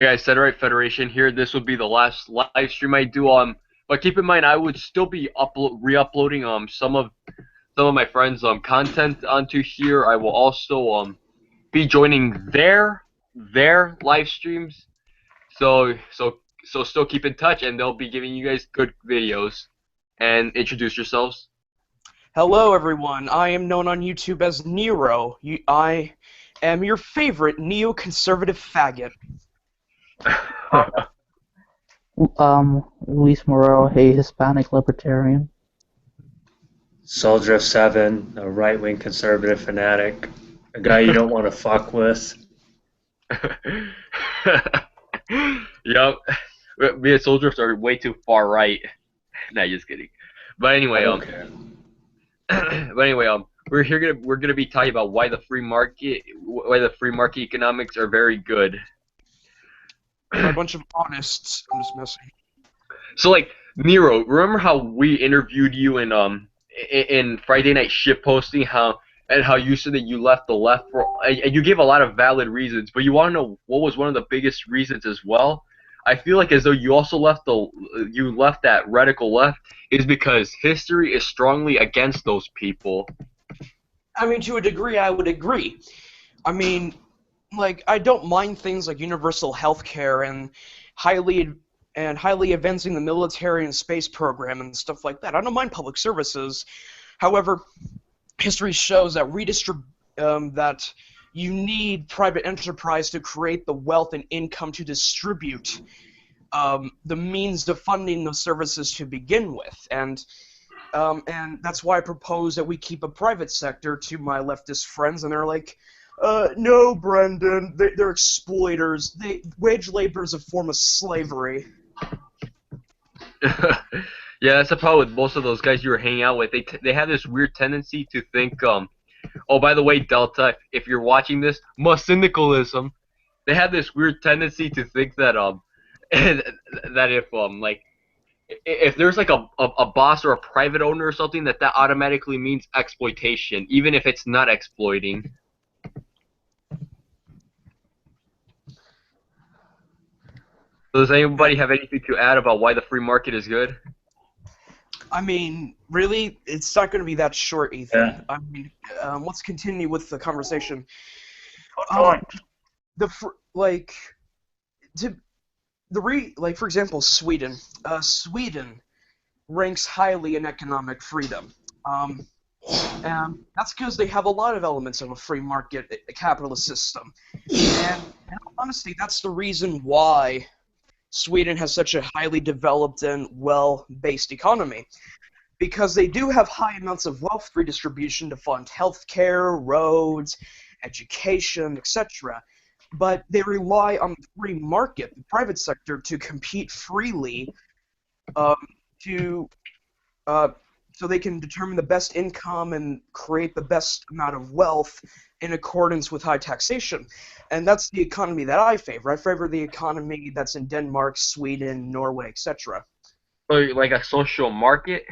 guys, Federate Federation here. This will be the last live stream I do. But keep in mind, I would still be re-uploading some of my friends' content onto here. I will also be joining their live streams. So still keep in touch, and they'll be giving you guys good videos. And introduce yourselves. Hello, everyone. I am known on YouTube as Nero. I am your favorite neoconservative faggot. Luis Morero, a Hispanic libertarian. Soldier of Seven, a right-wing conservative fanatic, a guy you don't want to fuck with. Yup. Me and Soldiers are way too far right. Nah, just kidding. But anyway, Okay. we're gonna be talking about why the free market economics are very good. A bunch of honest. I'm just messing. So like Nero, remember how we interviewed you in Friday Night Shitposting, how you said that you left the left for, and you gave a lot of valid reasons, but you want to know what was one of the biggest reasons as well? I feel like as though you also left that radical left is because history is strongly against those people. I mean, to a degree, I would agree. I mean, like, I don't mind things like universal health care and highly advancing the military and space program and stuff like that. I don't mind public services. However, history shows that that you need private enterprise to create the wealth and income to distribute the means of funding those services to begin with, and that's why I propose that we keep a private sector to my leftist friends, and they're like, no, Brendan, they're exploiters. Wage labor is a form of slavery. Yeah, that's the problem with most of those guys you were hanging out with. They have this weird tendency to think, oh, by the way, Delta, if you're watching this, syndicalism. They have this weird tendency to think that that if there's like a boss or a private owner or something, that automatically means exploitation, even if it's not exploiting. So does anybody have anything to add about why the free market is good? I mean, really, it's not going to be that short, Ethan. Yeah. I mean, let's continue with the conversation. For example, Sweden. Sweden ranks highly in economic freedom. And that's because they have a lot of elements of a free market, a capitalist system. And honestly, that's the reason why Sweden has such a highly developed and well-based economy, because they do have high amounts of wealth redistribution to fund healthcare, roads, education, etc. But they rely on the free market, the private sector, to compete freely, so they can determine the best income and create the best amount of wealth in accordance with high taxation. And that's the economy that I favor. I favor the economy that's in Denmark, Sweden, Norway, etc. So like a social market?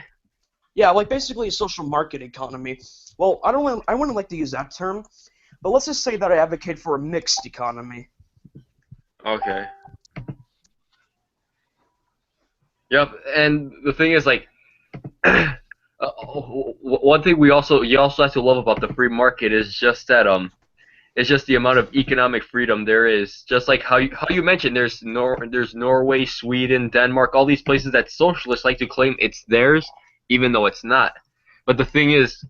Yeah, like basically a social market economy. Well, I wouldn't like to use that term, but let's just say that I advocate for a mixed economy. Okay. Yep, and the thing is, like, one thing you also have to love about the free market is just that it's just the amount of economic freedom there is. Just like how you mentioned, there's Norway, Sweden, Denmark, all these places that socialists like to claim it's theirs, even though it's not. But the thing is,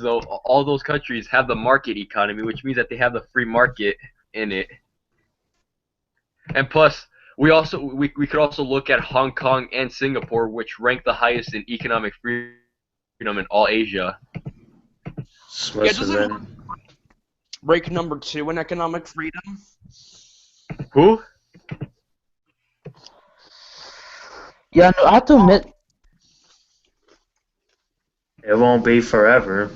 though, all those countries have the market economy, which means that they have the free market in it. And plus, we could also look at Hong Kong and Singapore, which rank the highest in economic freedom in all Asia. Switzerland. Rank number 2 in economic freedom. Who? Yeah, no, I have to admit, It won't be forever.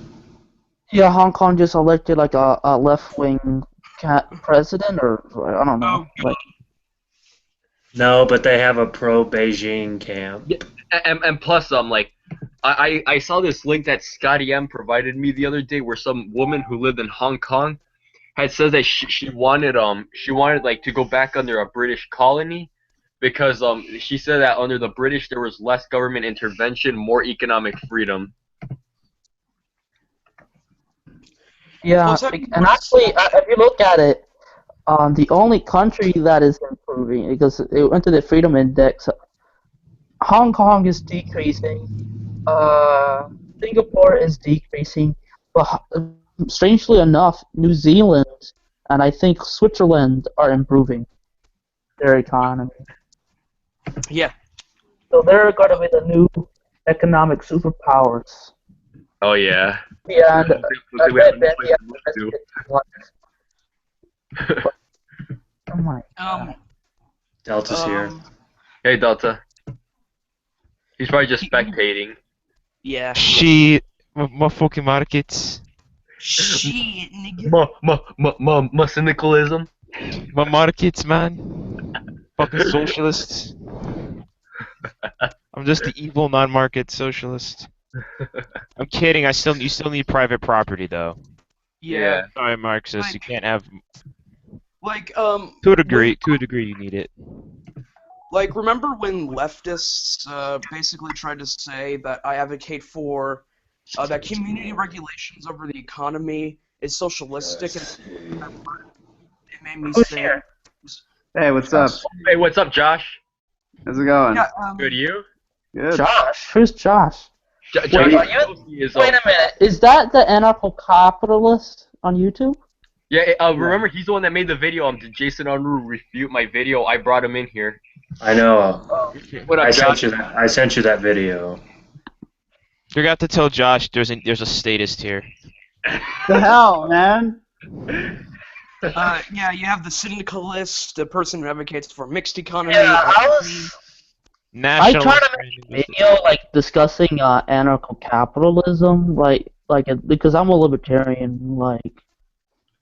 yeah, Hong Kong just elected like a left-wing president, or I don't know. Like, No, but they have a pro-Beijing camp. Yeah, and plus, I saw this link that Scotty M provided me the other day, where some woman who lived in Hong Kong, had said that she wanted like to go back under a British colony because she said that under the British there was less government intervention, more economic freedom. Yeah, Well, so- and actually, if you look at it, the only country that is improving because it went to the Freedom Index. Hong Kong is decreasing. Singapore is decreasing, but strangely enough, New Zealand and I think Switzerland are improving their economy. Yeah. So they're going to be the new economic superpowers. Oh yeah. Yeah, and Looks like we have a new place to move to. oh my God. Delta's here. Hey Delta. He's probably just spectating. Yeah. Shit, my fucking markets. Shit, nigga. My cynicalism. My markets, man. Fucking socialists. I'm just the evil non-market socialist. I'm kidding. You still need private property though. Yeah. Sorry, Marxist. You can't have. Like, To a degree, you need it. like, remember when leftists basically tried to say that I advocate for that community regulations over the economy is socialistic, and it made me Who's say, here? Hey, what's up? Hey, what's up, Josh? How's it going? yeah, Good, you? Good. Josh? Who's Josh? Josh Wait, is, Wait a minute. Is that the anarcho-capitalist on YouTube? Yeah, remember he's the one that made the video. Did Jason Unruh refute my video? I brought him in here. I know. What up, I Josh? sent you that video. You're gonna have to tell Josh there's a statist here. The hell, man? yeah, you have the syndicalist, the person who advocates for mixed economy. I National. tried to make a video like discussing anarcho-capitalism, because I'm a libertarian,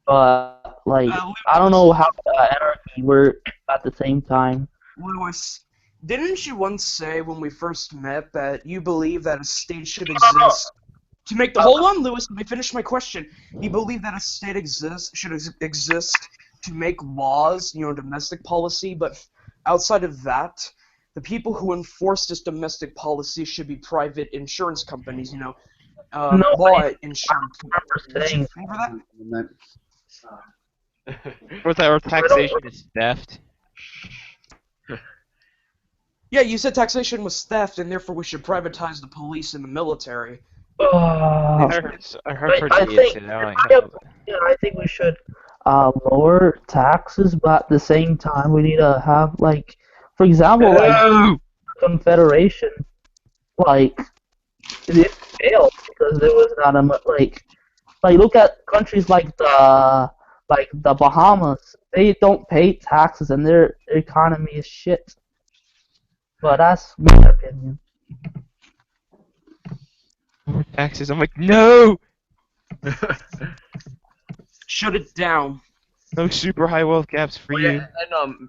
but I don't know how anarchy work at the same time. Lewis, didn't you once say when we first met that you believe that a state should exist to make the hold on, Lewis? Let me finish my question. You believe that a state should exist to make laws, domestic policy, but outside of that, the people who enforce this domestic policy should be private insurance companies. Law insurance companies. Would you favor that? Or taxation is theft. Yeah, you said taxation was theft, and therefore we should privatize the police and the military. I heard I idiots think, say that. I think we should lower taxes, but at the same time, we need to have, for example, Confederation, it failed because there was not a much, look at countries like the Bahamas. They don't pay taxes, and their economy is shit. But that's my opinion. More taxes. I'm like, no! Shut it down. No super high wealth caps for you. Yeah,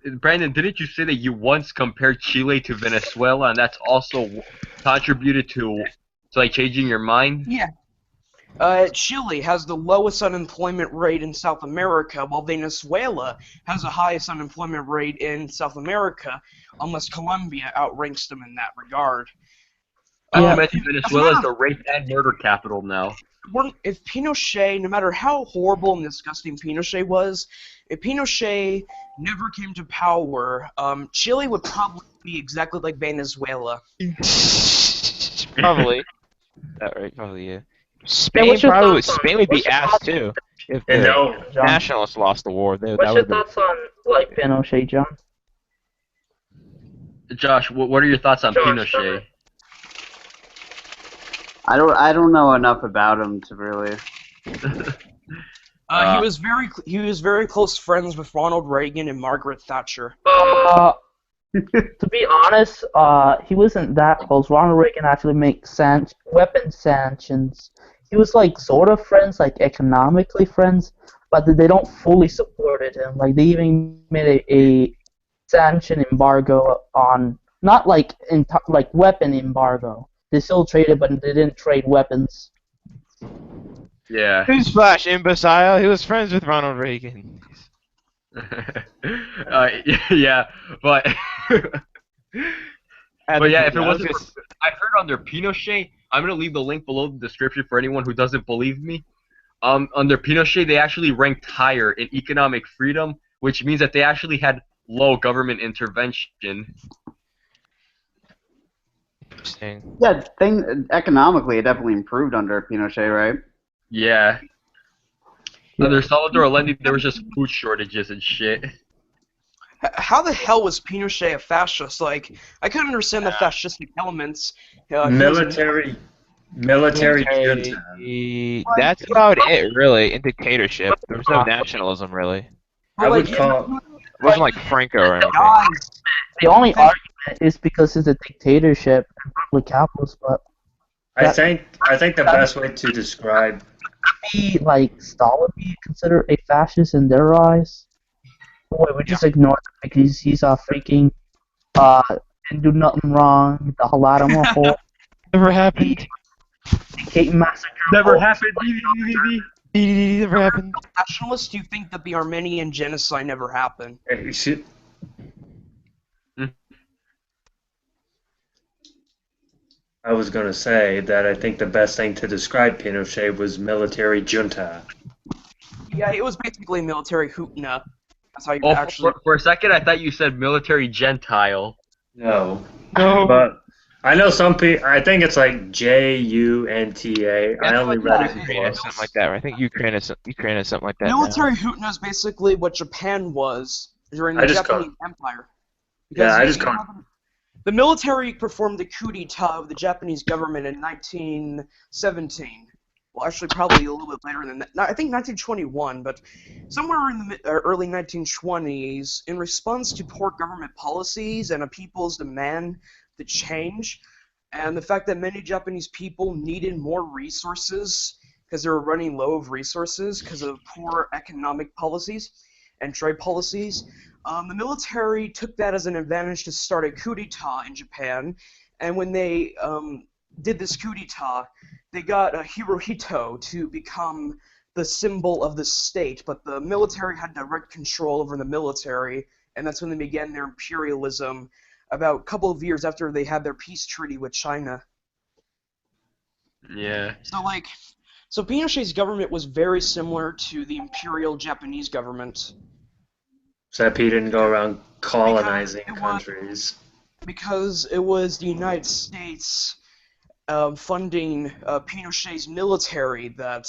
and Brandon, didn't you say that you once compared Chile to Venezuela, and that's also contributed to changing your mind? Yeah. Chile has the lowest unemployment rate in South America, while Venezuela has the highest unemployment rate in South America, unless Colombia outranks them in that regard. Venezuela is the rape and murder capital now. If Pinochet, no matter how horrible and disgusting Pinochet was, if Pinochet never came to power, Chile would probably be exactly like Venezuela. Probably. That right? Probably, yeah. Spain what's your probably. thoughts on- Spain would be what's your ass thoughts too. If And the no, nationalists lost the war, that What's your would be. thoughts on Pinochet, John? Josh, what are your thoughts on Josh, Pinochet? I don't know enough about him to really. He was very close friends with Ronald Reagan and Margaret Thatcher. To be honest, he wasn't that close. Ronald Reagan actually made weapon sanctions. He was sort of friends, economically friends, but they don't fully supported him. They even made a sanction embargo on not weapon embargo. They still traded, but they didn't trade weapons. Yeah. Newsflash, imbecile. He was friends with Ronald Reagan. Yeah, but but yeah, if it I was wasn't for, I heard under Pinochet, I'm gonna leave the link below the description for anyone who doesn't believe me. Under Pinochet, they actually ranked higher in economic freedom, which means that they actually had low government intervention. interesting. Yeah, economically, it definitely improved under Pinochet, right? Yeah. Under Salvador Allende, there was just food shortages and shit. How the hell was Pinochet a fascist? Like, I couldn't understand the fascistic elements. He was a- Military junta. That's about it, really. In dictatorship, there was no nationalism, really. I would like, call. It wasn't like Franco or anything. guys, The only argument is because it's a dictatorship and public capitalist, but I think the best way to describe. like Stalin be considered a fascist in their eyes? Wait, we just ignore him because he's a freaking didn't do nothing wrong. The Holodomor Never happened. Kate massacre. Never happened. Never happened. nationalists, do you think that the Armenian genocide never happened? I was gonna say that I think the best thing to describe Pinochet was military junta. Yeah, it was basically military hoopna. That's how you Oh, actually. for a second, I thought you said military Gentile. No, No. but I know some people. I think it's like Junta. I only read it Ukraine or once. something like that. Right? I think Ukraine is something like that. now. Military hoopna is basically what Japan was during I the just Japanese Empire. Yeah, I you- just you call- know, the military performed the coup d'etat of the Japanese government in 1917. Well, actually, probably a little bit later than that. I think 1921, but somewhere in the early 1920s, in response to poor government policies and a people's demand to change, and the fact that many Japanese people needed more resources because they were running low of resources because of poor economic policies and trade policies, the military took that as an advantage to start a coup d'etat in Japan, and when they did this coup d'etat, they got Hirohito to become the symbol of the state, but the military had direct control over the military, and that's when they began their imperialism about a couple of years after they had their peace treaty with China. Yeah. So Pinochet's government was very similar to the imperial Japanese government. Except he didn't go around colonizing Because it was- countries. Because it was the United States funding Pinochet's military that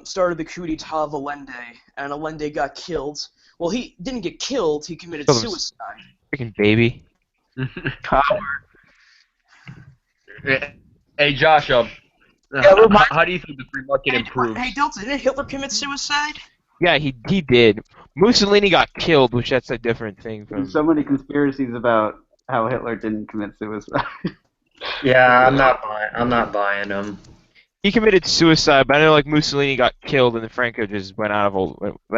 started the coup d'etat of Allende, and Allende got killed. Well, he didn't get killed, he committed Killed him. suicide. Freaking baby. Hey, Josh, how do you think the free market improves? Hey, Delta, didn't Hitler commit suicide? Yeah, he did. Mussolini got killed, which that's a different thing from. There's so many conspiracies about how Hitler didn't commit suicide. Yeah, I'm not buying them. He committed suicide, but I know like Mussolini got killed, and then Franco just went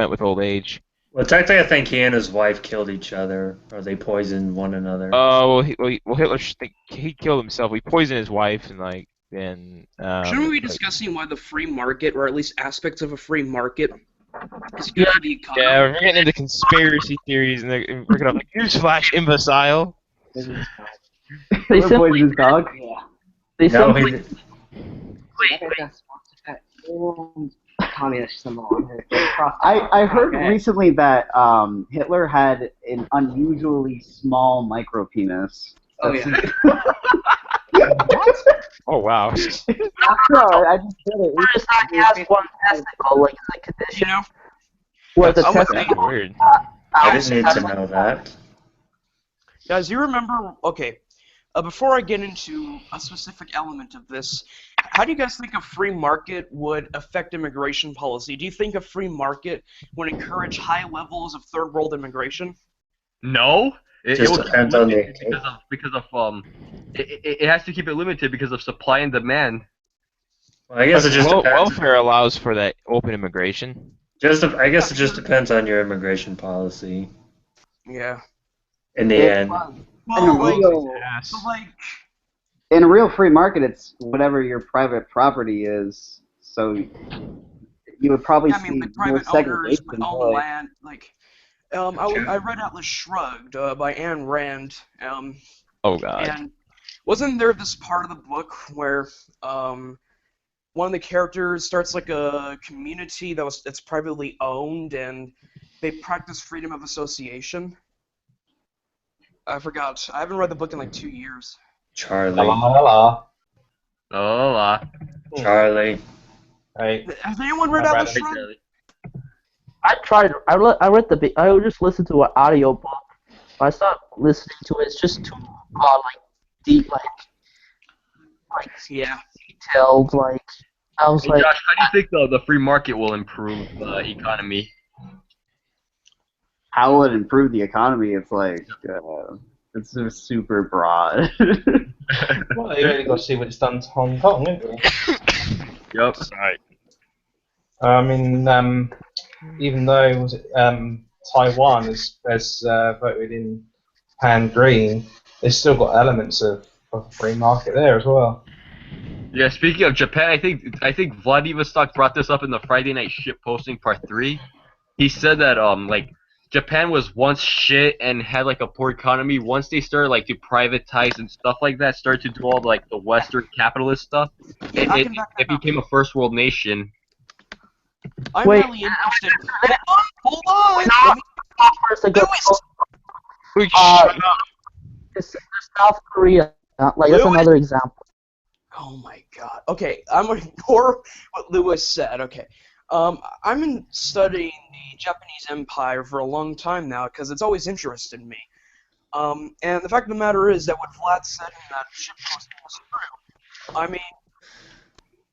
with old age. Well, technically, I think he and his wife killed each other, or they poisoned one another. Oh well, Hitler he killed himself. He poisoned his wife, and like then. Shouldn't we be discussing why the free market, or at least aspects of a free market, is good for the economy? Yeah, we're getting into conspiracy theories, and we're gonna like newsflash, imbecile. They Hitler simply, poisoned his dog? they No, simply he. Communist symbol on it. I heard recently that Hitler had an unusually small micro penis. Oh, yeah. Oh wow. No, I just did it. Where it's not he has one testicle, like in the condition You know? where the Oh, testicle Weird. I didn't need to know that. Guys, you remember? Okay, before I get into a specific element of this, how do you guys think a free market would affect immigration policy? Do you think a free market would encourage high levels of third world immigration? No. Just will depends keep on it the- limited it has to keep it limited because of supply and demand. Well, I guess it just depends. Welfare allows for that open immigration. I guess it just depends on your immigration policy. Yeah. In the end, Well, Yes. so, like, In a real free market, it's whatever your private property is. so you would probably I mean, see like more private owners segregation. would own Boy. land. Like, I read Atlas Shrugged by Ayn Rand. Oh God. And wasn't there this part of the book where one of the characters starts like a community that's privately owned and they practice freedom of association? I forgot. I haven't read the book in like 2 years. Charlie. Hello. Oh, Charlie. Hey, Has anyone read I've read Atlas it. Shrugged? I tried. I read I just listened to an audio book. But I stopped listening to it. It's just too like deep, like Yeah. detailed. Like I was Hey like, Josh, how do you think the free market will improve the economy? How will it improve the economy? It's just super broad. well, you only got to see what it's done to Hong Kong, haven't you? Yep. Right. I mean, even though Taiwan has voted in Pan Green, they've still got elements of free market there as well. Yeah, speaking of Japan, I think Vladivostok brought this up in the Friday Night Shit Posting Part 3. He said that like Japan was once shit and had like a poor economy. Once they started like to privatize and stuff like that, started to do all like the Western capitalist stuff, Yeah, I can back it that up. became a first world nation. I'm Wait. really interested. Hold on! Let me- first I go. Lewis! It's South Korea. Like that's Lewis? another example. Oh my god. Okay, I'm gonna ignore what Lewis said. Okay. I've been studying the Japanese Empire for a long time now because it's always interested me. And the fact of the matter is that what Vlad said in that ship posting was true. I mean,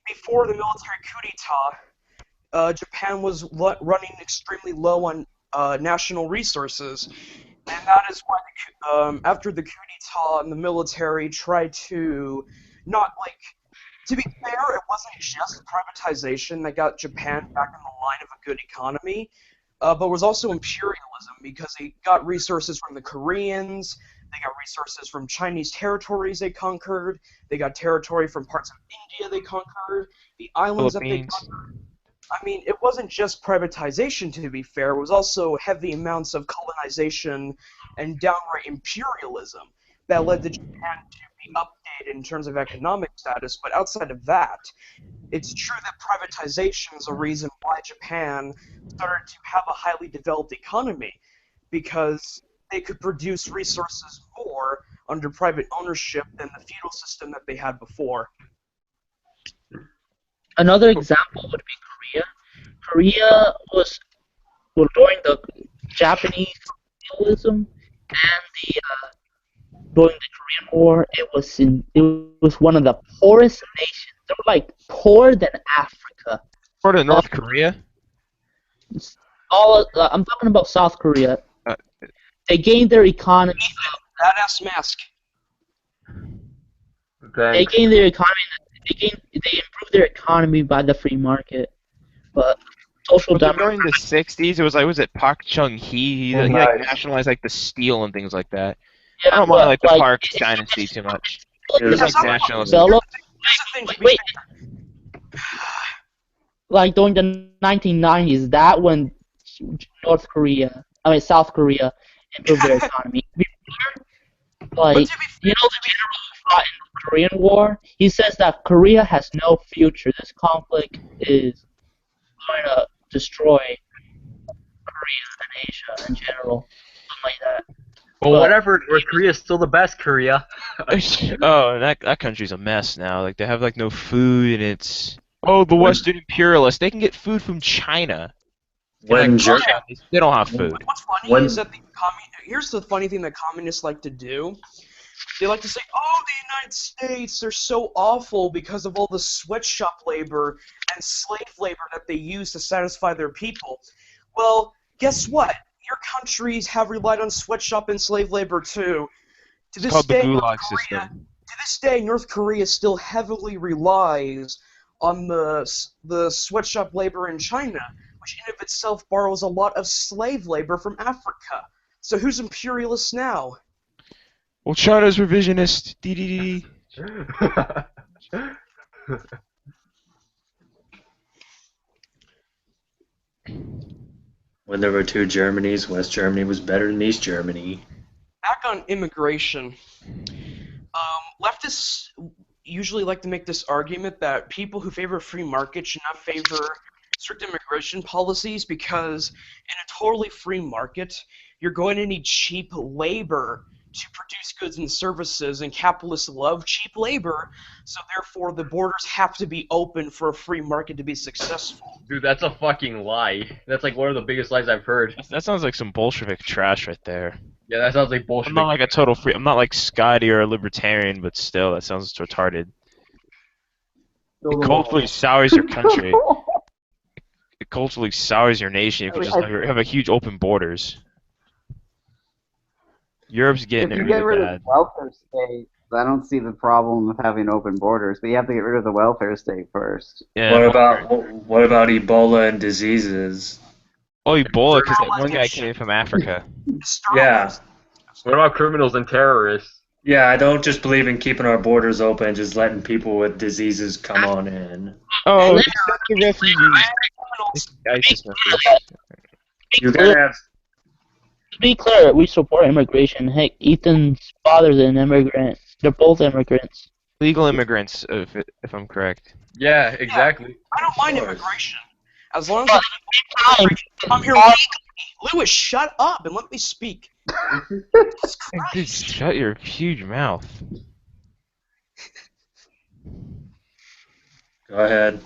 before the military coup d'etat, Japan was running extremely low on national resources, and that is why after the coup d'etat and the military tried to not like. To be fair, it wasn't just privatization that got Japan back in the line of a good economy, but it was also imperialism because they got resources from the Koreans, they got resources from Chinese territories they conquered, they got territory from parts of India they conquered, the islands that they Philippines. conquered. I mean, it wasn't just privatization, to be fair, it was also heavy amounts of colonization and downright imperialism that led to Japan to be updated in terms of economic status, but outside of that, it's true that privatization is a reason why Japan started to have a highly developed economy, because they could produce resources more under private ownership than the feudal system that they had before. Another example would be Korea. Korea was during the Japanese colonialism and the during the Korean War. It was one of the poorest nations. They were like poorer than Africa. Part of North Korea. I'm talking about South Korea. Uh, They gained their economy. Badass mask. They Thanks. gained their economy. They improved their economy by the free market, but social But then democracy. during the '60s, it was like, was it Park Chung Hee? He like Nice. nationalized like the steel and things like that. Yeah, I don't mind like the but, Park dynasty too much. Yeah, It was like some- nationalism. developed, Here's the thing, to be Wait. fair. like during the 1990s. That when South Korea improved their economy. But Like, to be you know the general who fought in the Korean War? He says that Korea has no future. This conflict is going to destroy Korea and Asia in general. Something like that. Well, Well, whatever. North Korea is still the best Korea. Oh, that country's a mess now. Like they have like no food, and it's the Western imperialists. They can get food from China. When And, Ger- they don't have food. What's funny When- is that here's the funny thing that communists like to do. They like to say, oh, the United States, they're so awful because of all the sweatshop labor and slave labor that they use to satisfy their people. Well, guess what? Your countries have relied on sweatshop and slave labor too. To It's this called the day, North Gulag Korea, system. to this day, North Korea still heavily relies on the sweatshop labor in China, which in of itself borrows a lot of slave labor from Africa. So who's imperialist now? Well, China's revisionist. When there were two Germanys, West Germany was better than East Germany. Back on immigration, leftists usually like to make this argument that people who favor free market should not favor strict immigration policies because in a totally free market, you're going to need cheap labor to produce goods and services, and capitalists love cheap labor, so therefore the borders have to be open for a free market to be successful. Dude, that's a fucking lie. That's like one of the biggest lies I've heard. That sounds like some Bolshevik trash right there. Yeah, that sounds like I'm bullshit. not like a total free. I'm not like Scotty or a libertarian, but still, that sounds retarded. It culturally sours your country. It culturally sours your nation if you just have a huge open borders. Europe's getting If it you get really rid bad. of the welfare state, I don't see the problem with having open borders, but you have to get rid of the welfare state first. Yeah. What about Ebola and diseases? Oh, Ebola, because that one guy came from Africa. Yeah. What about criminals and terrorists? Yeah, I don't just believe in keeping our borders open, just letting people with diseases come on in. Oh, except the refugees. ISIS members. You gotta have. To be clear, we support immigration. Heck, Ethan's father's an immigrant. They're both immigrants. Legal immigrants, if I'm correct. Yeah, exactly. I don't mind immigration. As long as I'm here legally. Lewis, shut up and let me speak. Jesus Dude, Christ. shut your huge mouth. Go ahead.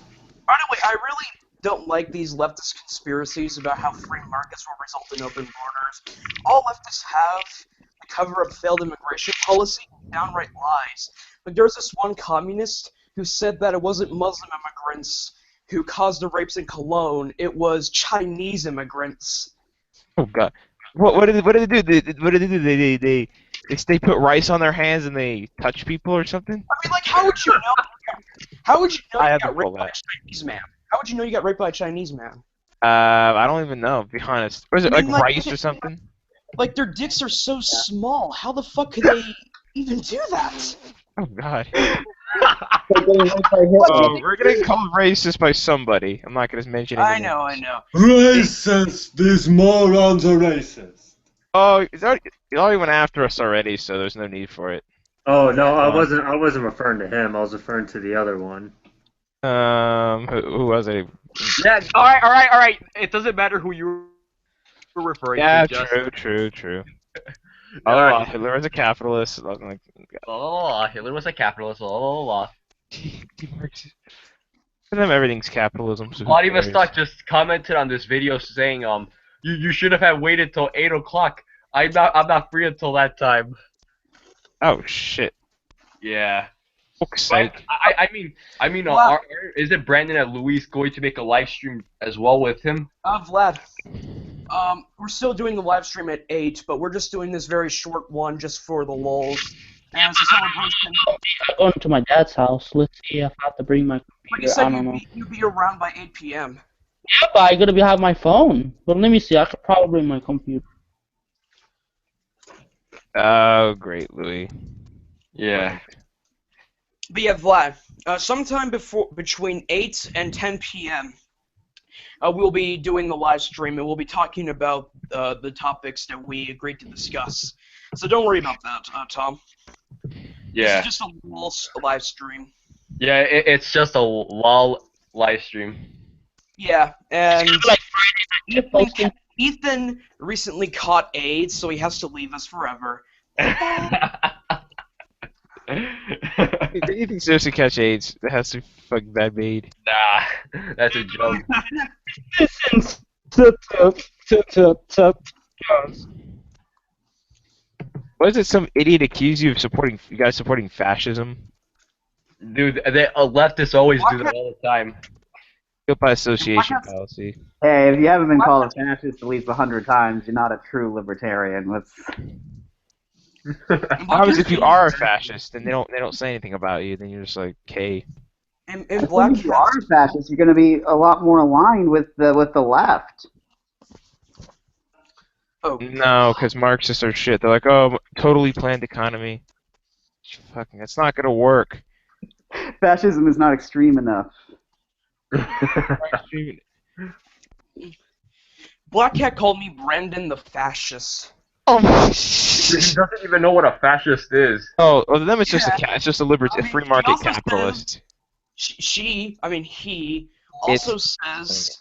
By the way, I really don't like these leftist conspiracies about how free markets will result in open borders. All leftists have to cover up failed immigration policy downright lies. Like there's this one communist who said that it wasn't Muslim immigrants who caused the rapes in Cologne, it was Chinese immigrants. Oh God. What did they do? What did they do? They put rice on their hands and they touch people or something? I mean, like, how would you know? How would you know I you haven't got raped pulled by a that. Chinese man? How would you know you got raped by a Chinese man? I don't even know, to be honest. Or is it I like mean, like, rice or something? Like, their dicks are so small. How the fuck could they even do that? Oh God. Oh, Oh, we're getting called racist by somebody. I'm not gonna mention anyone. I know. Racist! These morons are racist. Oh, it already went after us already, so there's no need for it. Oh no, I wasn't referring to him. I was referring to the other one. Who was it? Yeah, alright. It doesn't matter who you were referring Yeah, to. Just... true. All Oh, right. Hitler was a capitalist. Like, Oh, Hitler was a capitalist. Oh, for them, everything's capitalism. So who Vladimir cares? Stock just commented on this video saying, you should have had waited till 8 o'clock. I'm not free until that time. Oh shit. Yeah. Fuck's But sake. I mean, Wow. is it Brandon and Luis going to make a live stream as well with him? Vlad. We're still doing the live stream at 8, but we're just doing this very short one just for the lulz. And it's a celebration. I'm going to my dad's house. Let's see if I have to bring my But you computer. I said don't know. you'd be around by 8 p.m. Yeah, but I gotta have my phone. But let me see. I could probably bring my computer. Oh, great, Louis. Yeah. But yeah, Vlad, sometime between 8 and 10 p.m., we'll be doing the live stream, and we'll be talking about the topics that we agreed to discuss. So don't worry about that, Tom. Yeah. It's just a little live stream. Yeah, it's just a lol live stream. Yeah, and You're posting. Ethan recently caught AIDS, so he has to leave us forever. If you can seriously catch AIDS, that has to be fucking bad made. Nah, that's a joke. What is it? Some idiot accused you of supporting fascism? Dude, leftists always do that all the time. Guilt by association policy. Hey, if you haven't been called a fascist at least 100 times, you're not a true libertarian. Let's. What happens if you are a fascist and they don't say anything about you? Then you're just like, okay. And If Black you are a fascist, you're going to be a lot more aligned with the left. Oh, No, because Marxists are shit. They're like, oh, totally planned economy. Fucking, that's not gonna work. Fascism is not extreme enough. Black Cat called me Brendan the fascist. Oh my. He doesn't even know what a fascist is. Oh, well, to them it's just Yeah. it's just a I mean, free he market also capitalist. He also says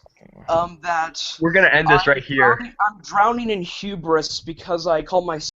that We're gonna end this right here. I'm drowning in hubris because I call myself